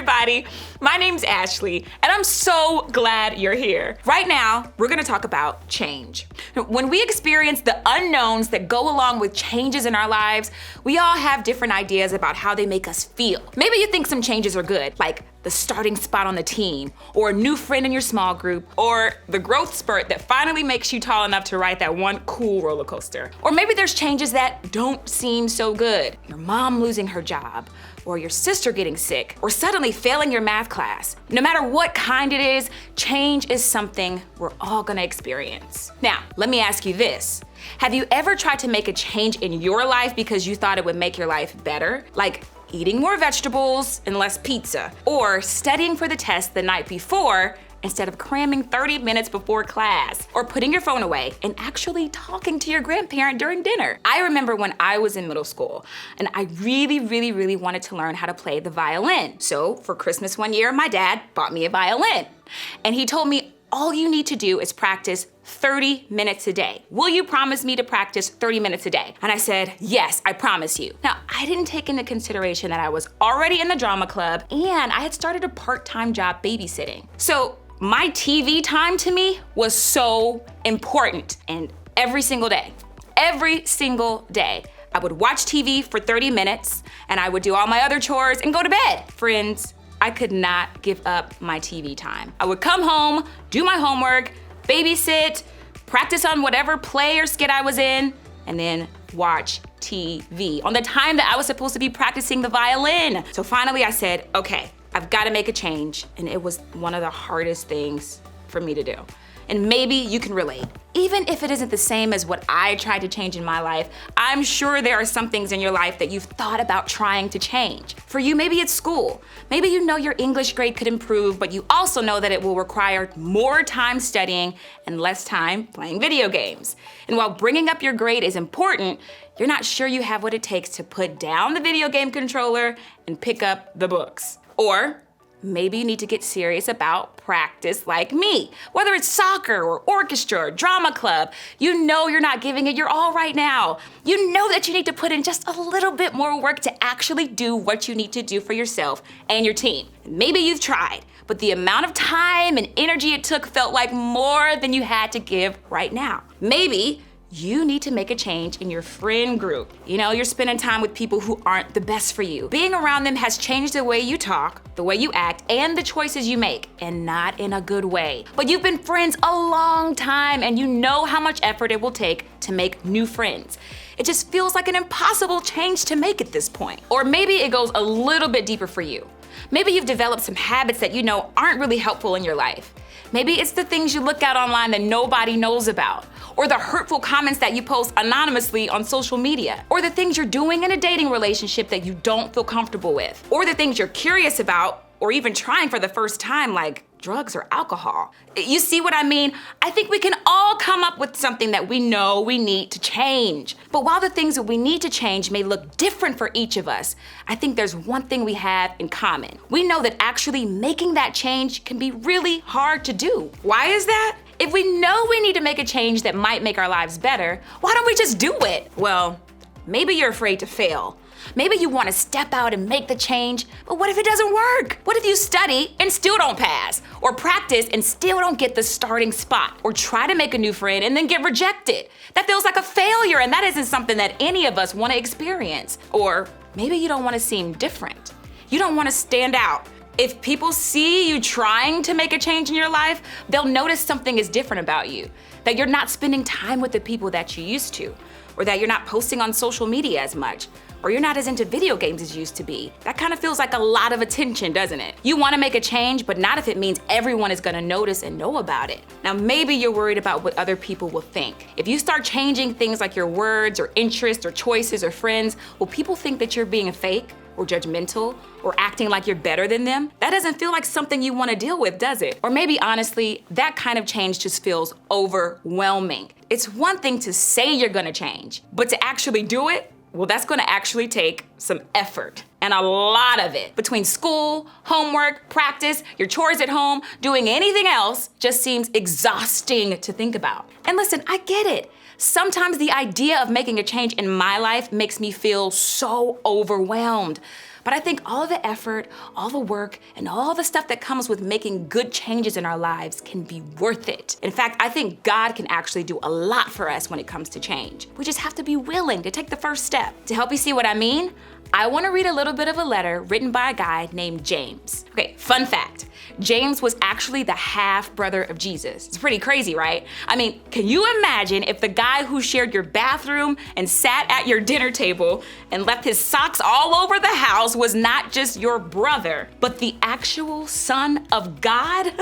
everybody. My name's Ashley, and I'm so glad you're here. Right now, we're gonna talk about change. When we experience the unknowns that go along with changes in our lives, we all have different ideas about how they make us feel. Maybe you think some changes are good, like the starting spot on the team, or a new friend in your small group, or the growth spurt that finally makes you tall enough to ride that one cool roller coaster. Or maybe there's changes that don't seem so good. Your mom losing her job, or your sister getting sick, or suddenly failing your math class. No matter what kind it is, change is something we're all gonna experience. Now, let me ask you this. Have you ever tried to make a change in your life because you thought it would make your life better? Like eating more vegetables and less pizza, or studying for the test the night before instead of cramming 30 minutes before class, or putting your phone away and actually talking to your grandparent during dinner. I remember when I was in middle school and I really wanted to learn how to play the violin. So for Christmas one year, my dad bought me a violin and he told me, all you need to do is practice 30 minutes a day. Will you promise me to practice 30 minutes a day? And I said, yes, I promise you. Now, I didn't take into consideration that I was already in the drama club and I had started a part-time job babysitting. So my TV time to me was so important. And every single day, I would watch TV for 30 minutes and I would do all my other chores and go to bed. Friends, I could not give up my TV time. I would come home, do my homework, babysit, practice on whatever play or skit I was in, and then watch TV on the time that I was supposed to be practicing the violin. So finally I said, okay, I've got to make a change. And it was one of the hardest things for me to do. And maybe you can relate. Even if it isn't the same as what I tried to change in my life, I'm sure there are some things in your life that you've thought about trying to change. For you, maybe it's school. Maybe you know your English grade could improve, but you also know that it will require more time studying and less time playing video games. And while bringing up your grade is important, you're not sure you have what it takes to put down the video game controller and pick up the books. Or maybe you need to get serious about practice like me. Whether it's soccer or orchestra or drama club, you know you're not giving it your all right now. You know that you need to put in just a little bit more work to actually do what you need to do for yourself and your team. Maybe you've tried, but the amount of time and energy it took felt like more than you had to give right now. Maybe you need to make a change in your friend group. You know, you're spending time with people who aren't the best for you. Being around them has changed the way you talk, the way you act, and the choices you make, and not in a good way. But you've been friends a long time and you know how much effort it will take to make new friends. It just feels like an impossible change to make at this point. Or maybe it goes a little bit deeper for you. Maybe you've developed some habits that you know aren't really helpful in your life. Maybe it's the things you look at online that nobody knows about, or the hurtful comments that you post anonymously on social media, or the things you're doing in a dating relationship that you don't feel comfortable with, or the things you're curious about, or even trying for the first time, like drugs or alcohol. You see what I mean? I think we can all come up with something that we know we need to change. But while the things that we need to change may look different for each of us, I think there's one thing we have in common. We know that actually making that change can be really hard to do. Why is that? If we know we need to make a change that might make our lives better, why don't we just do it? Well, maybe you're afraid to fail. Maybe you want to step out and make the change, but what if it doesn't work? What if you study and still don't pass? Or practice and still don't get the starting spot? Or try to make a new friend and then get rejected? That feels like a failure, and that isn't something that any of us want to experience. Or maybe you don't want to seem different. You don't want to stand out. If people see you trying to make a change in your life, they'll notice something is different about you. That you're not spending time with the people that you used to, or that you're not posting on social media as much, or you're not as into video games as you used to be. That kind of feels like a lot of attention, doesn't it? You want to make a change, but not if it means everyone is going to notice and know about it. Now, maybe you're worried about what other people will think. If you start changing things like your words or interests or choices or friends, will people think that you're being fake or judgmental or acting like you're better than them? That doesn't feel like something you want to deal with, does it? Or maybe honestly, that kind of change just feels overwhelming. It's one thing to say you're going to change, but to actually do it, well, that's gonna actually take some effort, and a lot of it. Between school, homework, practice, your chores at home, doing anything else just seems exhausting to think about. And listen, I get it. Sometimes the idea of making a change in my life makes me feel so overwhelmed. But I think all the effort, all the work, and all the stuff that comes with making good changes in our lives can be worth it. In fact, I think God can actually do a lot for us when it comes to change. We just have to be willing to take the first step. To help you see what I mean, I want to read a little bit of a letter written by a guy named James. Okay, fun fact. James was actually the half-brother of Jesus. It's pretty crazy, right? I mean, can you imagine if the guy who shared your bathroom and sat at your dinner table and left his socks all over the house was not just your brother, but the actual Son of God?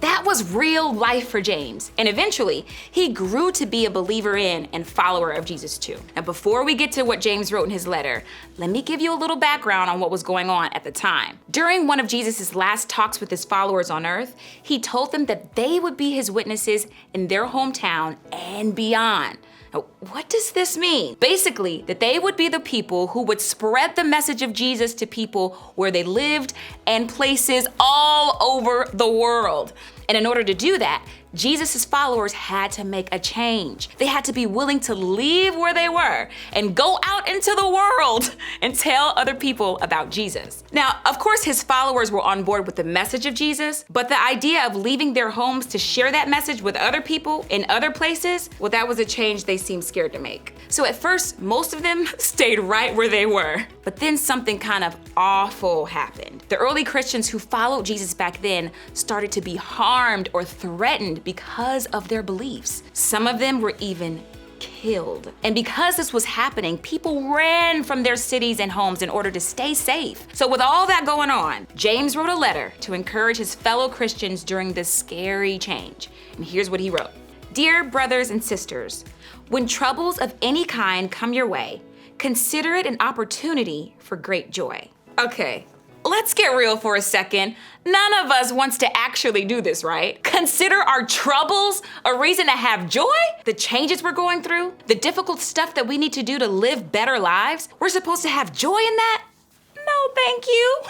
That was real life for James, and eventually he grew to be a believer in and follower of Jesus too. Now before we get to what James wrote in his letter, let me give you a little background on what was going on at the time. During one of Jesus' last talks with his followers on earth, he told them that they would be his witnesses in their hometown and beyond. Now, what does this mean? Basically, that they would be the people who would spread the message of Jesus to people where they lived and places all over the world. And in order to do that, Jesus' followers had to make a change. They had to be willing to leave where they were and go out into the world and tell other people about Jesus. Now, of course, his followers were on board with the message of Jesus, but the idea of leaving their homes to share that message with other people in other places, well, that was a change they seemed scared to make. So at first, most of them stayed right where they were. But then something kind of awful happened. The early Christians who followed Jesus back then started to be harmed or threatened because of their beliefs. Some of them were even killed. And because this was happening, people ran from their cities and homes in order to stay safe. So with all that going on, James wrote a letter to encourage his fellow Christians during this scary change. And here's what he wrote. Dear brothers and sisters, when troubles of any kind come your way, consider it an opportunity for great joy. Okay, let's get real for a second. None of us wants to actually do this, right? Consider our troubles a reason to have joy? The changes we're going through, the difficult stuff that we need to do to live better lives, we're supposed to have joy in that? No, thank you.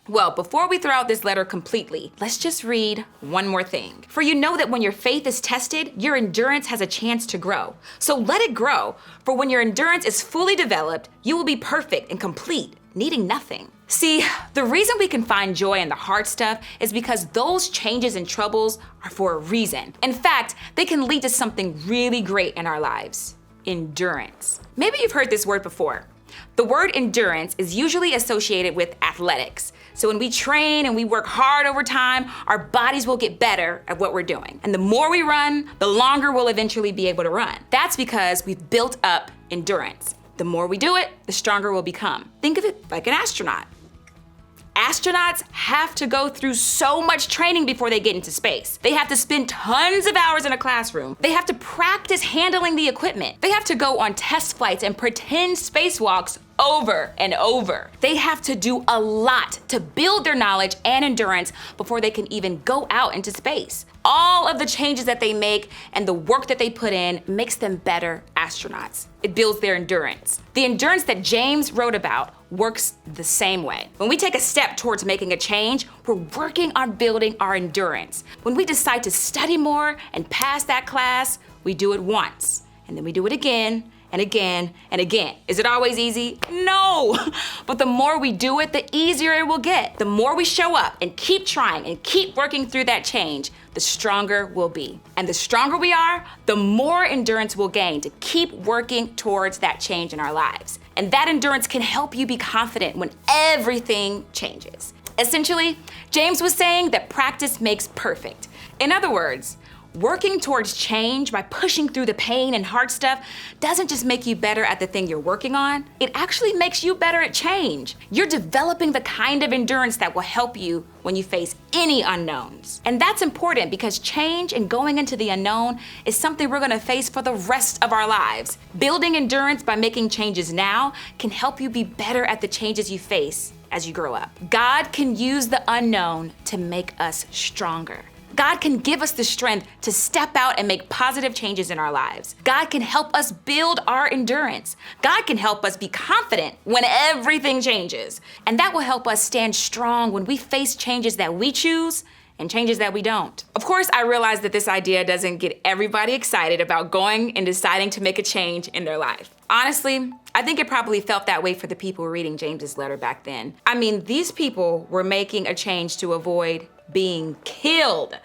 Well, before we throw out this letter completely, let's just read one more thing. For you know that when your faith is tested, your endurance has a chance to grow. So let it grow, for when your endurance is fully developed, you will be perfect and complete, needing nothing. See, the reason we can find joy in the hard stuff is because those changes and troubles are for a reason. In fact, they can lead to something really great in our lives. Endurance. Maybe you've heard this word before. The word endurance is usually associated with athletics. So when we train and we work hard over time, our bodies will get better at what we're doing. And the more we run, the longer we'll eventually be able to run. That's because we've built up endurance. The more we do it, the stronger we'll become. Think of it like an astronaut. Astronauts have to go through so much training before they get into space. They have to spend tons of hours in a classroom. They have to practice handling the equipment. They have to go on test flights and pretend spacewalks over and over. They have to do a lot to build their knowledge and endurance before they can even go out into space. All of the changes that they make and the work that they put in makes them better astronauts. It builds their endurance. The endurance that James wrote about works the same way. When we take a step towards making a change, we're working on building our endurance. When we decide to study more and pass that class, we do it once, and then we do it again, and again, and again. Is it always easy? No! But the more we do it, the easier it will get. The more we show up and keep trying and keep working through that change, the stronger we'll be. And the stronger we are, the more endurance we'll gain to keep working towards that change in our lives. And that endurance can help you be confident when everything changes. Essentially, James was saying that practice makes perfect. In other words, working towards change by pushing through the pain and hard stuff doesn't just make you better at the thing you're working on, it actually makes you better at change. You're developing the kind of endurance that will help you when you face any unknowns. And that's important because change and going into the unknown is something we're gonna face for the rest of our lives. Building endurance by making changes now can help you be better at the changes you face as you grow up. God can use the unknown to make us stronger. God can give us the strength to step out and make positive changes in our lives. God can help us build our endurance. God can help us be confident when everything changes. And that will help us stand strong when we face changes that we choose and changes that we don't. Of course, I realize that this idea doesn't get everybody excited about going and deciding to make a change in their life. Honestly, I think it probably felt that way for the people reading James's letter back then. I mean, these people were making a change to avoid being killed.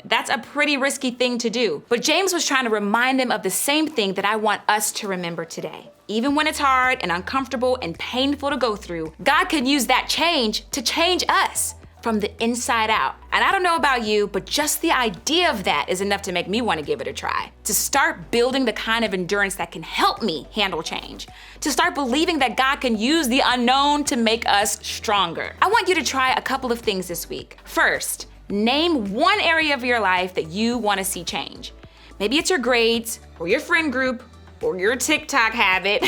That's a pretty risky thing to do. But James was trying to remind them of the same thing that I want us to remember today. Even when it's hard and uncomfortable and painful to go through, God can use that change to change us from the inside out. And I don't know about you, but just the idea of that is enough to make me want to give it a try. To start building the kind of endurance that can help me handle change. To start believing that God can use the unknown to make us stronger. I want you to try a couple of things this week. First, name one area of your life that you want to see change. Maybe it's your grades, or your friend group, or your TikTok habit,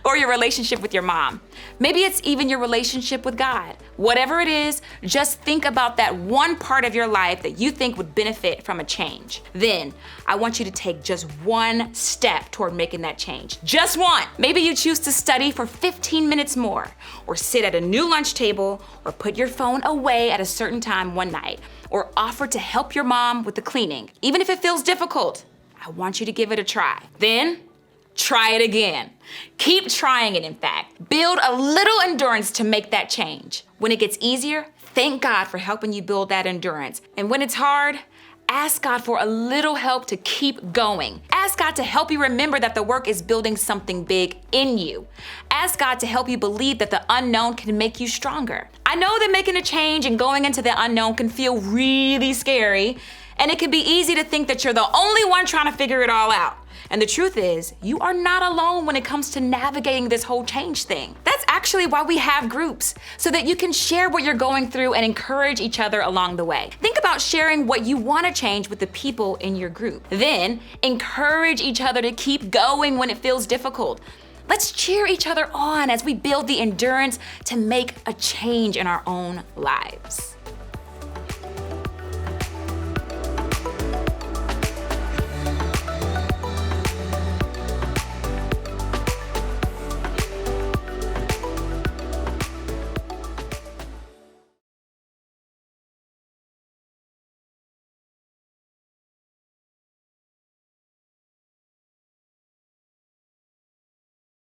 or your relationship with your mom. Maybe it's even your relationship with God. Whatever it is, just think about that one part of your life that you think would benefit from a change. Then, I want you to take just one step toward making that change. Just one. Maybe you choose to study for 15 minutes more, or sit at a new lunch table, or put your phone away at a certain time one night, or offer to help your mom with the cleaning. Even if it feels difficult, I want you to give it a try. Then, try it again. Keep trying it, in fact. Build a little endurance to make that change. When it gets easier, thank God for helping you build that endurance. And when it's hard, ask God for a little help to keep going. Ask God to help you remember that the work is building something big in you. Ask God to help you believe that the unknown can make you stronger. I know that making a change and going into the unknown can feel really scary, and it can be easy to think that you're the only one trying to figure it all out. And the truth is, you are not alone when it comes to navigating this whole change thing. That's actually why we have groups, so that you can share what you're going through and encourage each other along the way. Think about sharing what you want to change with the people in your group. Then, encourage each other to keep going when it feels difficult. Let's cheer each other on as we build the endurance to make a change in our own lives.